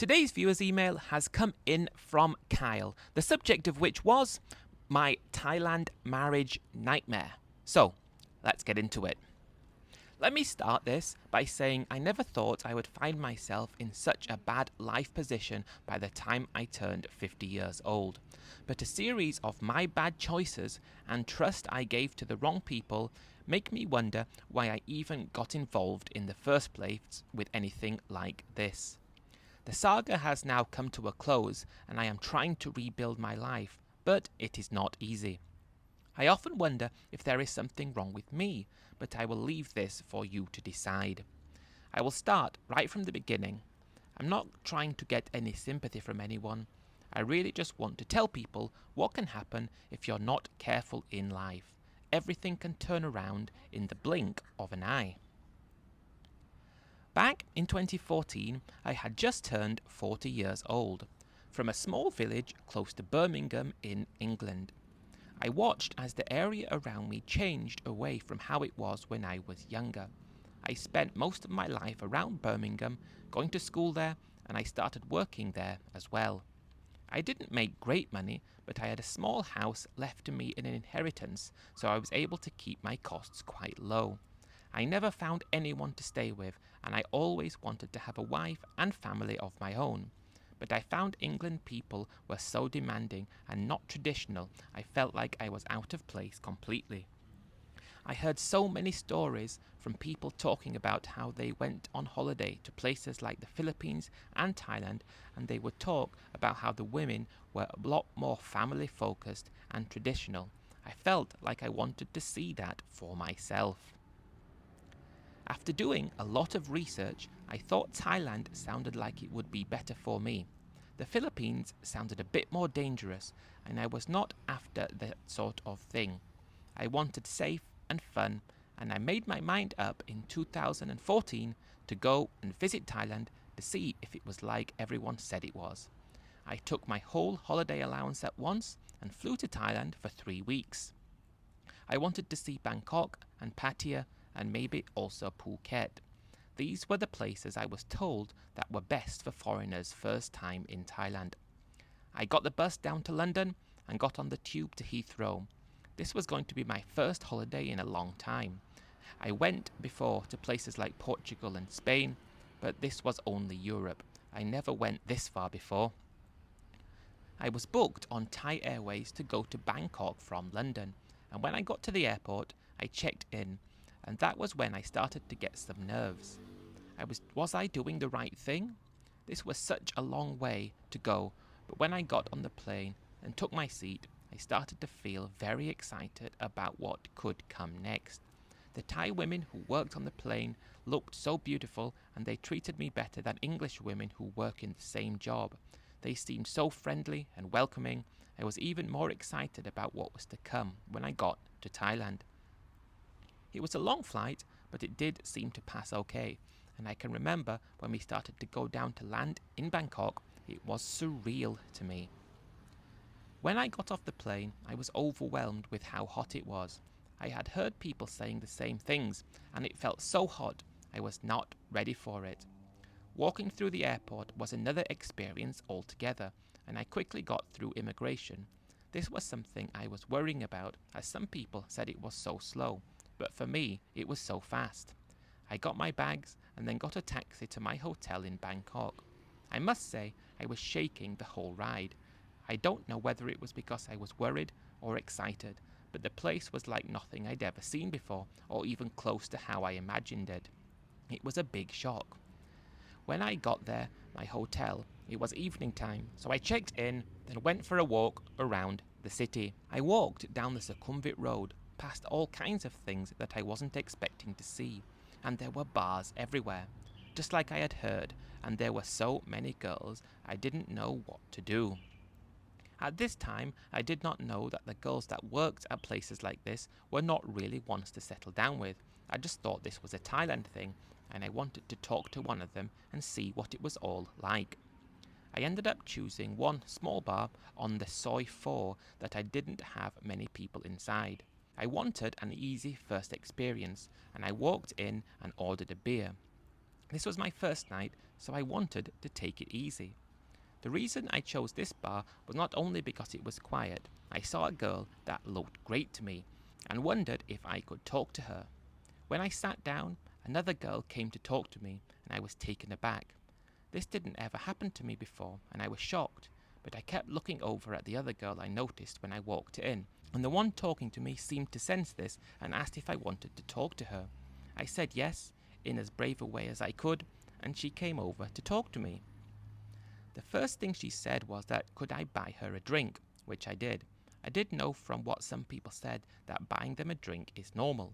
Today's viewer's email has come in from Kyle, the subject of which was my Thailand marriage nightmare. So, let's get into it. Let me start this by saying I never thought I would find myself in such a bad life position by the time I turned 50 years old. But a series of my bad choices and trust I gave to the wrong people make me wonder why I even got involved in the first place with anything like this. The saga has now come to a close and I am trying to rebuild my life, but it is not easy. I often wonder if there is something wrong with me, but I will leave this for you to decide. I will start right from the beginning. I'm not trying to get any sympathy from anyone. I really just want to tell people what can happen if you're not careful in life. Everything can turn around in the blink of an eye. Back in 2014, I had just turned 40 years old, from a small village close to Birmingham in England. I watched as the area around me changed away from how it was when I was younger. I spent most of my life around Birmingham, going to school there, and I started working there as well. I didn't make great money, but I had a small house left to me in an inheritance, so I was able to keep my costs quite low. I never found anyone to stay with, and I always wanted to have a wife and family of my own. But I found England people were so demanding and not traditional, I felt like I was out of place completely. I heard so many stories from people talking about how they went on holiday to places like the Philippines and Thailand, and they would talk about how the women were a lot more family focused and traditional. I felt like I wanted to see that for myself. After doing a lot of research, I thought Thailand sounded like it would be better for me. The Philippines sounded a bit more dangerous, and I was not after that sort of thing. I wanted safe and fun, and I made my mind up in 2014 to go and visit Thailand to see if it was like everyone said it was. I took my whole holiday allowance at once and flew to Thailand for 3 weeks. I wanted to see Bangkok and Pattaya and maybe also Phuket. These were the places I was told that were best for foreigners' first time in Thailand. I got the bus down to London and got on the tube to Heathrow. This was going to be my first holiday in a long time. I went before to places like Portugal and Spain, but this was only Europe. I never went this far before. I was booked on Thai Airways to go to Bangkok from London, and when I got to the airport, I checked in, and that was when I started to get some nerves. Was I doing the right thing? This was such a long way to go, but when I got on the plane and took my seat, I started to feel very excited about what could come next. The Thai women who worked on the plane looked so beautiful, and they treated me better than English women who work in the same job. They seemed so friendly and welcoming. I was even more excited about what was to come when I got to Thailand. It was a long flight, but it did seem to pass okay, and I can remember when we started to go down to land in Bangkok, it was surreal to me. When I got off the plane, I was overwhelmed with how hot it was. I had heard people saying the same things, and it felt so hot, I was not ready for it. Walking through the airport was another experience altogether, and I quickly got through immigration. This was something I was worrying about, as some people said it was so slow, but for me, it was so fast. I got my bags and then got a taxi to my hotel in Bangkok. I must say, I was shaking the whole ride. I don't know whether it was because I was worried or excited, but the place was like nothing I'd ever seen before, or even close to how I imagined it. It was a big shock. When I got there, my hotel, it was evening time, so I checked in, then went for a walk around the city. I walked down the Sukhumvit Road, past all kinds of things that I wasn't expecting to see, and there were bars everywhere, just like I had heard, and there were so many girls I didn't know what to do. At this time, I did not know that the girls that worked at places like this were not really ones to settle down with. I just thought this was a Thailand thing, and I wanted to talk to one of them and see what it was all like. I ended up choosing one small bar on the Soi 4 that I didn't have many people inside. I wanted an easy first experience, and I walked in and ordered a beer. This was my first night, so I wanted to take it easy. The reason I chose this bar was not only because it was quiet. I saw a girl that looked great to me and wondered if I could talk to her. When I sat down, another girl came to talk to me and I was taken aback. This didn't ever happen to me before and I was shocked, but I kept looking over at the other girl I noticed when I walked in, and the one talking to me seemed to sense this and asked if I wanted to talk to her. I said yes, in as brave a way as I could, and she came over to talk to me. The first thing she said was that could I buy her a drink, which I did. I did know from what some people said that buying them a drink is normal.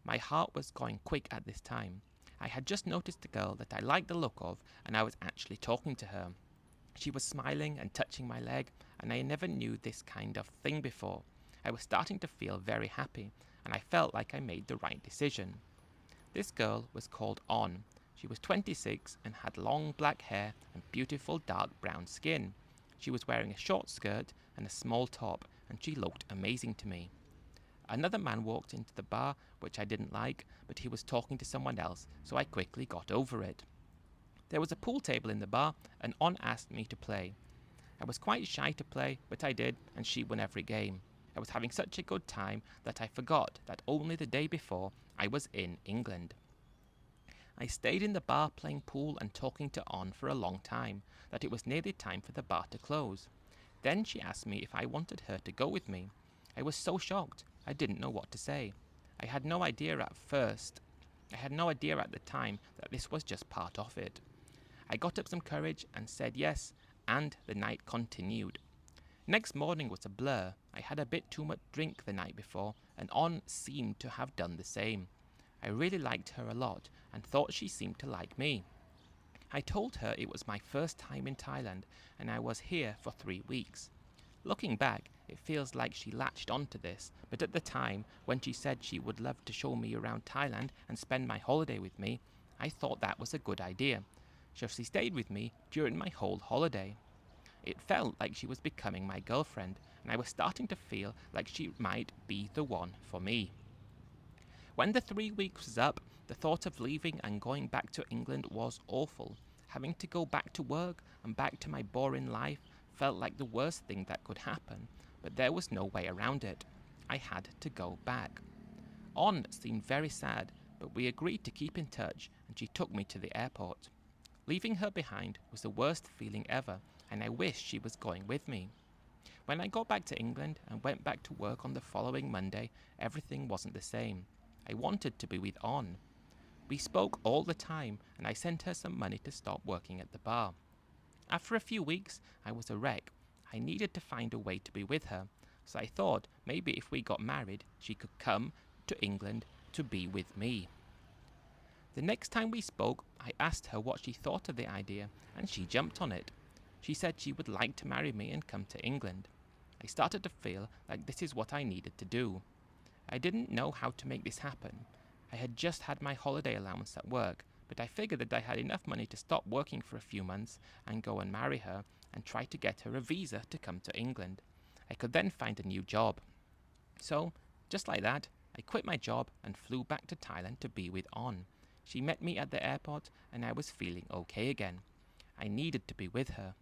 My heart was going quick at this time. I had just noticed a girl that I liked the look of and I was actually talking to her. She was smiling and touching my leg and I never knew this kind of thing before. I was starting to feel very happy and I felt like I made the right decision. This girl was called On. She was 26 and had long black hair and beautiful dark brown skin. She was wearing a short skirt and a small top and she looked amazing to me. Another man walked into the bar, which I didn't like, but he was talking to someone else, so I quickly got over it. There was a pool table in the bar and On asked me to play. I was quite shy to play, but I did and she won every game. I was having such a good time that I forgot that only the day before I was in England. I stayed in the bar playing pool and talking to On for a long time, that it was nearly time for the bar to close. Then she asked me if I wanted her to go with me. I was so shocked, I didn't know what to say. I had no idea at the time that this was just part of it. I got up some courage and said yes, and the night continued. Next morning was a blur. I had a bit too much drink the night before, and On seemed to have done the same. I really liked her a lot and thought she seemed to like me. I told her it was my first time in Thailand and I was here for 3 weeks. Looking back, it feels like she latched onto this, but at the time, when she said she would love to show me around Thailand and spend my holiday with me, I thought that was a good idea. So she stayed with me during my whole holiday. It felt like she was becoming my girlfriend, and I was starting to feel like she might be the one for me. When the 3 weeks was up, the thought of leaving and going back to England was awful. Having to go back to work and back to my boring life felt like the worst thing that could happen, but there was no way around it. I had to go back. On seemed very sad, but we agreed to keep in touch and she took me to the airport. Leaving her behind was the worst feeling ever, and I wished she was going with me. When I got back to England and went back to work on the following Monday, everything wasn't the same. I wanted to be with On. We spoke all the time and I sent her some money to stop working at the bar. After a few weeks, I was a wreck. I needed to find a way to be with her, so I thought maybe if we got married, she could come to England to be with me. The next time we spoke, I asked her what she thought of the idea, and she jumped on it. She said she would like to marry me and come to England. I started to feel like this is what I needed to do. I didn't know how to make this happen. I had just had my holiday allowance at work, but I figured that I had enough money to stop working for a few months and go and marry her and try to get her a visa to come to England. I could then find a new job. So, just like that, I quit my job and flew back to Thailand to be with On. She met me at the airport and I was feeling okay again. I needed to be with her.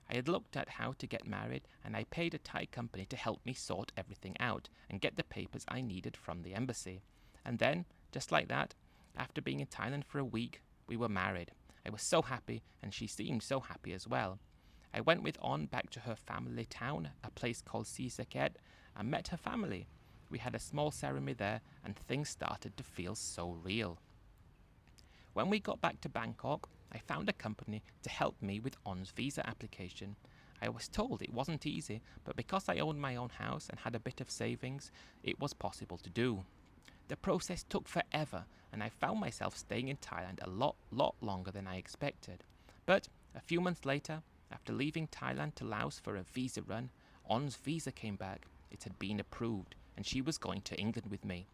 I had looked at how to get married and I paid a Thai company to help me sort everything out and get the papers I needed from the embassy. And then, just like that, after being in Thailand for a week, we were married. I was so happy and she seemed so happy as well. I went with On back to her family town, a place called Sisaket, and met her family. We had a small ceremony there and things started to feel so real. When we got back to Bangkok, I found a company to help me with On's visa application. I was told it wasn't easy, but because I owned my own house and had a bit of savings, it was possible to do. The process took forever, and I found myself staying in Thailand a lot longer than I expected. But a few months later, after leaving Thailand to Laos for a visa run, On's visa came back. It had been approved, and she was going to England with me.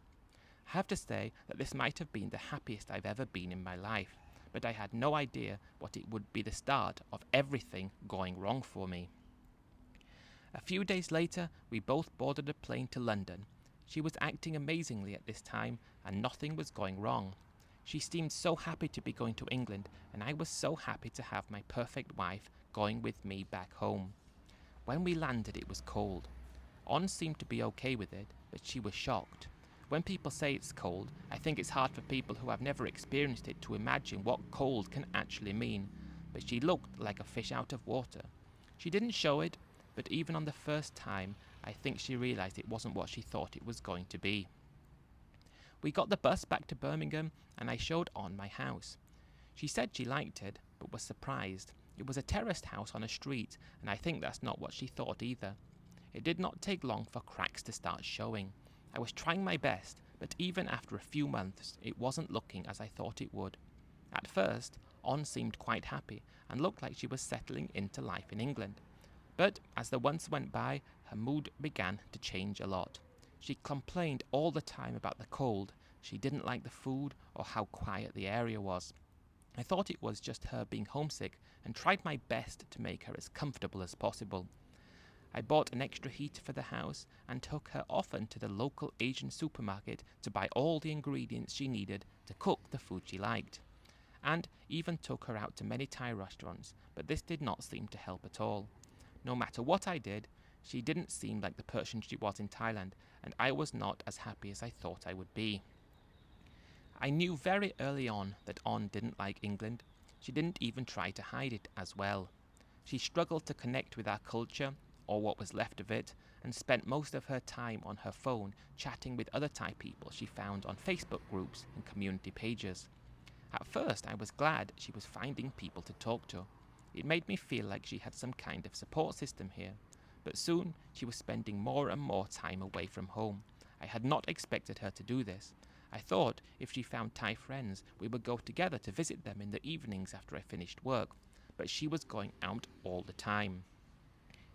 I have to say that this might have been the happiest I've ever been in my life, but I had no idea what it would be the start of everything going wrong for me. A few days later, we both boarded a plane to London. She was acting amazingly at this time, and nothing was going wrong. She seemed so happy to be going to England, and I was so happy to have my perfect wife going with me back home. When we landed, it was cold. On seemed to be okay with it, but she was shocked. When people say it's cold, I think it's hard for people who have never experienced it to imagine what cold can actually mean, but she looked like a fish out of water. She didn't show it, but even on the first time, I think she realised it wasn't what she thought it was going to be. We got the bus back to Birmingham, and I showed On my house. She said she liked it, but was surprised. It was a terraced house on a street, and I think that's not what she thought either. It did not take long for cracks to start showing. I was trying my best, but even after a few months, it wasn't looking as I thought it would. At first, On seemed quite happy and looked like she was settling into life in England. But as the months went by, her mood began to change a lot. She complained all the time about the cold. She didn't like the food or how quiet the area was. I thought it was just her being homesick and tried my best to make her as comfortable as possible. I bought an extra heater for the house and took her often to the local Asian supermarket to buy all the ingredients she needed to cook the food she liked. And even took her out to many Thai restaurants, but this did not seem to help at all. No matter what I did, she didn't seem like the person she was in Thailand, and I was not as happy as I thought I would be. I knew very early on that On didn't like England. She didn't even try to hide it as well. She struggled to connect with our culture, or what was left of it, and spent most of her time on her phone chatting with other Thai people she found on Facebook groups and community pages. At first, I was glad she was finding people to talk to. It made me feel like she had some kind of support system here. But soon, she was spending more and more time away from home. I had not expected her to do this. I thought if she found Thai friends, we would go together to visit them in the evenings after I finished work. But she was going out all the time.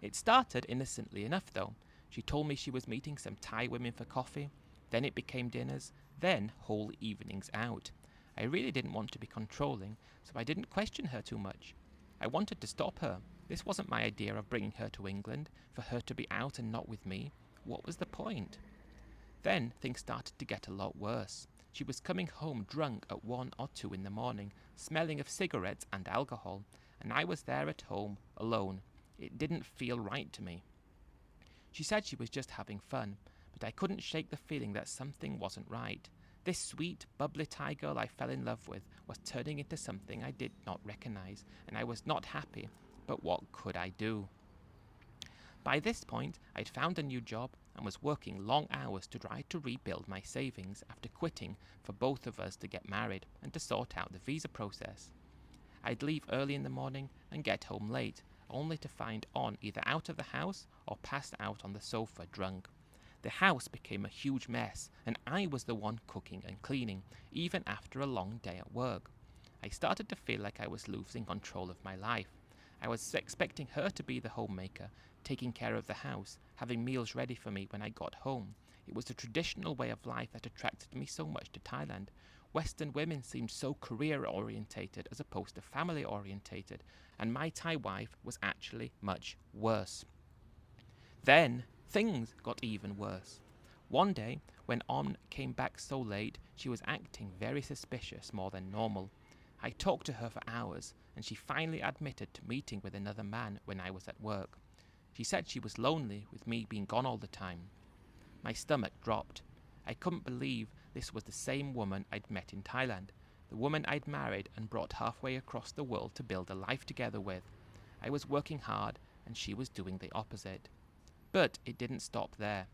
It started innocently enough though. She told me she was meeting some Thai women for coffee, then it became dinners, then whole evenings out. I really didn't want to be controlling, so I didn't question her too much. I wanted to stop her. This wasn't my idea of bringing her to England, for her to be out and not with me. What was the point? Then things started to get a lot worse. She was coming home drunk at 1 or 2 in the morning, smelling of cigarettes and alcohol, and I was there at home, alone. It didn't feel right to me. She said she was just having fun, but I couldn't shake the feeling that something wasn't right. This sweet, bubbly Thai girl I fell in love with was turning into something I did not recognize, and I was not happy, but what could I do? By this point, I'd found a new job and was working long hours to try to rebuild my savings after quitting for both of us to get married and to sort out the visa process. I'd leave early in the morning and get home late, only to find On either out of the house or passed out on the sofa drunk. The house became a huge mess, and I was the one cooking and cleaning, even after a long day at work. I started to feel like I was losing control of my life. I was expecting her to be the homemaker, taking care of the house, having meals ready for me when I got home. It was the traditional way of life that attracted me so much to Thailand. Western women seemed so career-orientated as opposed to family-orientated, and my Thai wife was actually much worse. Then, things got even worse. One day, when On came back so late, she was acting very suspicious more than normal. I talked to her for hours, and she finally admitted to meeting with another man when I was at work. She said she was lonely with me being gone all the time. My stomach dropped. I couldn't believe this was the same woman I'd met in Thailand, the woman I'd married and brought halfway across the world to build a life together with. I was working hard, and she was doing the opposite. But it didn't stop there.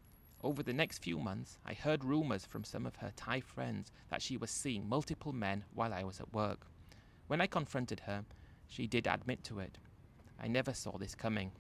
Over the next few months, I heard rumors from some of her Thai friends that she was seeing multiple men while I was at work. When I confronted her, she did admit to it. I never saw this coming.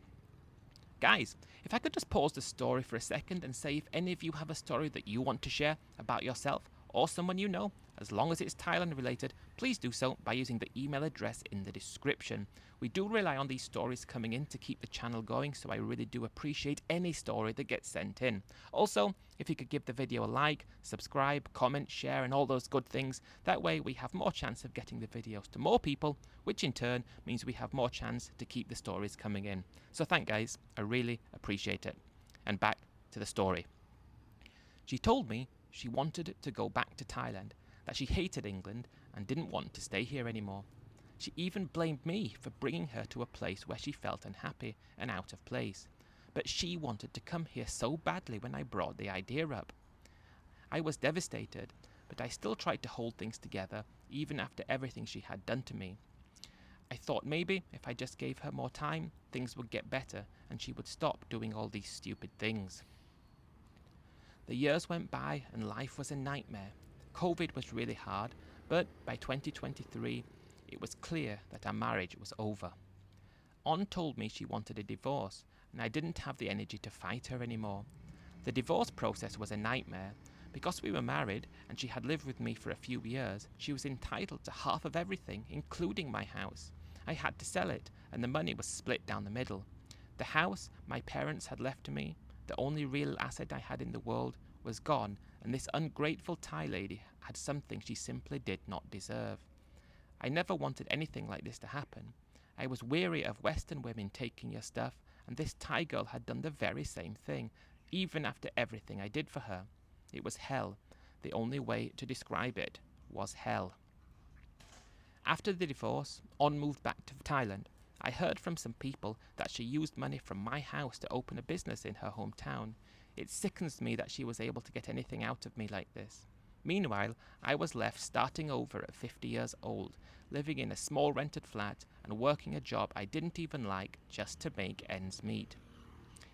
Guys, if I could just pause the story for a second and say if any of you have a story that you want to share about yourself or someone you know, as long as it's Thailand related, please do so by using the email address in the description. We do rely on these stories coming in to keep the channel going, so I really do appreciate any story that gets sent in. Also, if you could give the video a like, subscribe, comment, share, and all those good things, that way we have more chance of getting the videos to more people, which in turn means we have more chance to keep the stories coming in. So thank guys, I really appreciate it. And back to the story. She told me she wanted to go back to Thailand, that she hated England and didn't want to stay here anymore. She even blamed me for bringing her to a place where she felt unhappy and out of place. But she wanted to come here so badly when I brought the idea up. I was devastated, but I still tried to hold things together even after everything she had done to me. I thought maybe if I just gave her more time, things would get better and she would stop doing all these stupid things. The years went by and life was a nightmare. COVID was really hard, but by 2023, it was clear that our marriage was over. On told me she wanted a divorce, and I didn't have the energy to fight her anymore. The divorce process was a nightmare. Because we were married and she had lived with me for a few years, she was entitled to half of everything, including my house. I had to sell it, and the money was split down the middle. The house my parents had left to me, the only real asset I had in the world, was gone, and this ungrateful Thai lady had something she simply did not deserve. I never wanted anything like this to happen. I was weary of Western women taking your stuff, and this Thai girl had done the very same thing, even after everything I did for her. It was hell. The only way to describe it was hell. After the divorce, On moved back to Thailand. I heard from some people that she used money from my house to open a business in her hometown. It sickens me that she was able to get anything out of me like this. Meanwhile, I was left starting over at 50 years old, living in a small rented flat and working a job I didn't even like just to make ends meet.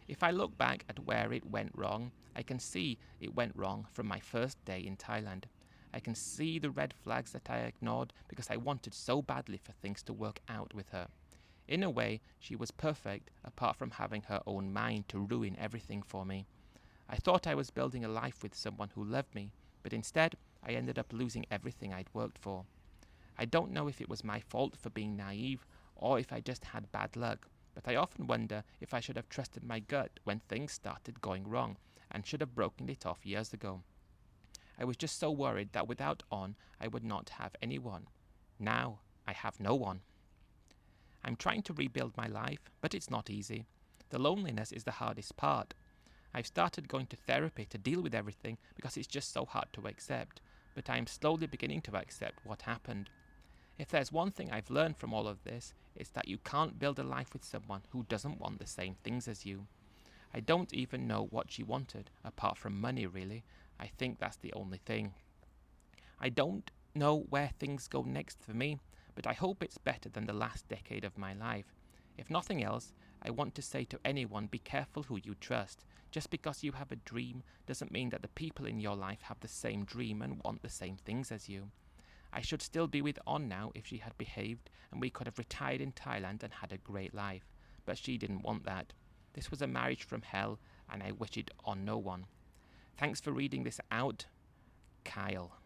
If I look back at where it went wrong, I can see it went wrong from my first day in Thailand. I can see the red flags that I ignored because I wanted so badly for things to work out with her. In a way, she was perfect apart from having her own mind to ruin everything for me. I thought I was building a life with someone who loved me, but instead I ended up losing everything I'd worked for. I don't know if it was my fault for being naive or if I just had bad luck, but I often wonder if I should have trusted my gut when things started going wrong and should have broken it off years ago. I was just so worried that without On, I would not have anyone. Now, I have no one. I'm trying to rebuild my life, but it's not easy. The loneliness is the hardest part. I've started going to therapy to deal with everything because it's just so hard to accept, but I am slowly beginning to accept what happened. If there's one thing I've learned from all of this, it's that you can't build a life with someone who doesn't want the same things as you. I don't even know what she wanted, apart from money really. I think that's the only thing. I don't know where things go next for me, but I hope it's better than the last decade of my life. If nothing else, I want to say to anyone, be careful who you trust. Just because you have a dream doesn't mean that the people in your life have the same dream and want the same things as you. I should still be with On now if she had behaved, and we could have retired in Thailand and had a great life. But she didn't want that. This was a marriage from hell, and I wish it on no one. Thanks for reading this out, Kyle.